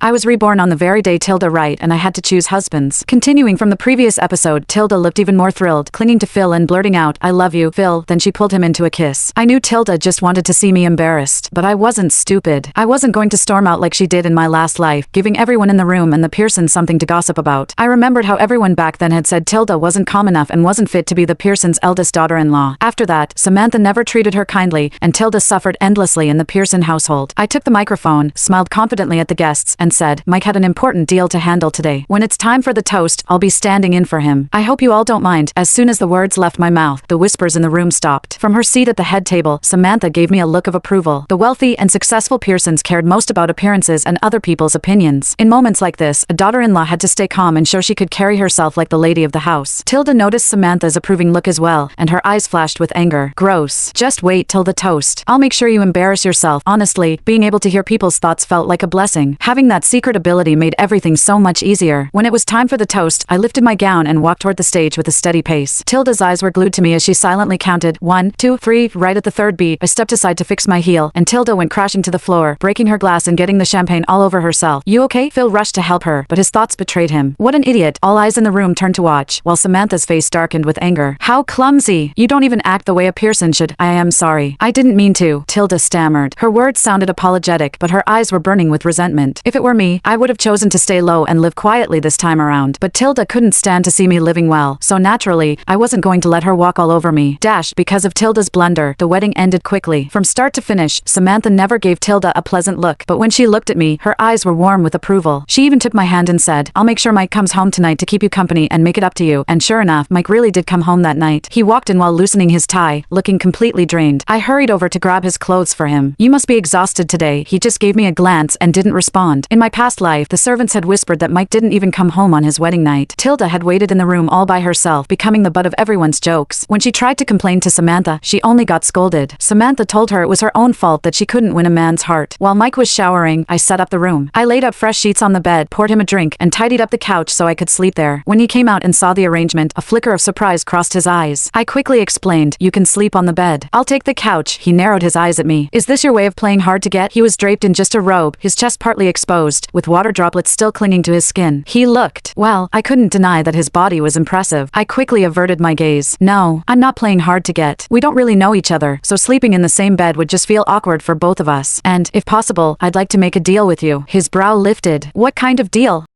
I was reborn on the very day Tilda right and I had to choose husbands. Continuing from the previous episode, Tilda looked even more thrilled, clinging to Phil and blurting out, "I love you, Phil," then she pulled him into a kiss. I knew Tilda just wanted to see me embarrassed, but I wasn't stupid. I wasn't going to storm out like she did in my last life, giving everyone in the room and the Pearsons something to gossip about. I remembered how everyone back then had said Tilda wasn't calm enough and wasn't fit to be the Pearsons' eldest daughter-in-law. After that, Samantha never treated her kindly, and Tilda suffered endlessly in the Pearson household. I took the microphone, smiled confidently at the guests, and said, "Mike had an important deal to handle today. When it's time for the toast, I'll be standing in for him. I hope you all don't mind." As soon as the words left my mouth, the whispers in the room stopped. From her seat at the head table, Samantha gave me a look of approval. The wealthy and successful Pearsons cared most about appearances and other people's opinions. In moments like this, a daughter-in-law had to stay calm and show she could carry herself like the lady of the house. Tilda noticed Samantha's approving look as well, and her eyes flashed with anger. Gross. Just wait till the toast. I'll make sure you embarrass yourself. Honestly, being able to hear people's thoughts felt like a blessing. Having that secret ability made everything so much easier. When it was time for the toast, I lifted my gown and walked toward the stage with a steady pace. Tilda's eyes were glued to me as she silently counted 1, 2, 3. Right at the third beat, I stepped aside to fix my heel, and Tilda went crashing to the floor, breaking her glass and getting the champagne all over herself. "You okay?" Phil rushed to help her, but his thoughts betrayed him. What an idiot. All eyes in the room turned to watch, while Samantha's face darkened with anger. "How clumsy. You don't even act the way a Pearson should." "I am sorry. I didn't mean to," Tilda stammered. Her words sounded apologetic, but her eyes were burning with resentment. If it were me, I would have chosen to stay low and live quietly this time around. But Tilda couldn't stand to see me living well, so naturally, I wasn't going to let her walk all over me. Because of Tilda's blunder, the wedding ended quickly. From start to finish, Samantha never gave Tilda a pleasant look, but when she looked at me, her eyes were warm with approval. She even took my hand and said, "I'll make sure Mike comes home tonight to keep you company and make it up to you." And sure enough, Mike really did come home that night. He walked in while loosening his tie, looking completely drained. I hurried over to grab his clothes for him. "You must be exhausted today." He just gave me a glance and didn't respond. In my past life, the servants had whispered that Mike didn't even come home on his wedding night. Tilda had waited in the room all by herself, becoming the butt of everyone's jokes. When she tried to complain to Samantha, she only got scolded. Samantha told her it was her own fault that she couldn't win a man's heart. While Mike was showering, I set up the room. I laid up fresh sheets on the bed, poured him a drink, and tidied up the couch so I could sleep there. When he came out and saw the arrangement, a flicker of surprise crossed his eyes. I quickly explained, "You can sleep on the bed." "I'll take the couch." He narrowed his eyes at me. "Is this your way of playing hard to get?" He was draped in just a robe, his chest partly exposed, with water droplets still clinging to his skin. He looked, well, I couldn't deny that his body was impressive. I quickly averted my gaze. "No, I'm not playing hard to get. We don't really know each other, so sleeping in the same bed would just feel awkward for both of us. And, if possible, I'd like to make a deal with you." His brow lifted. "What kind of deal?"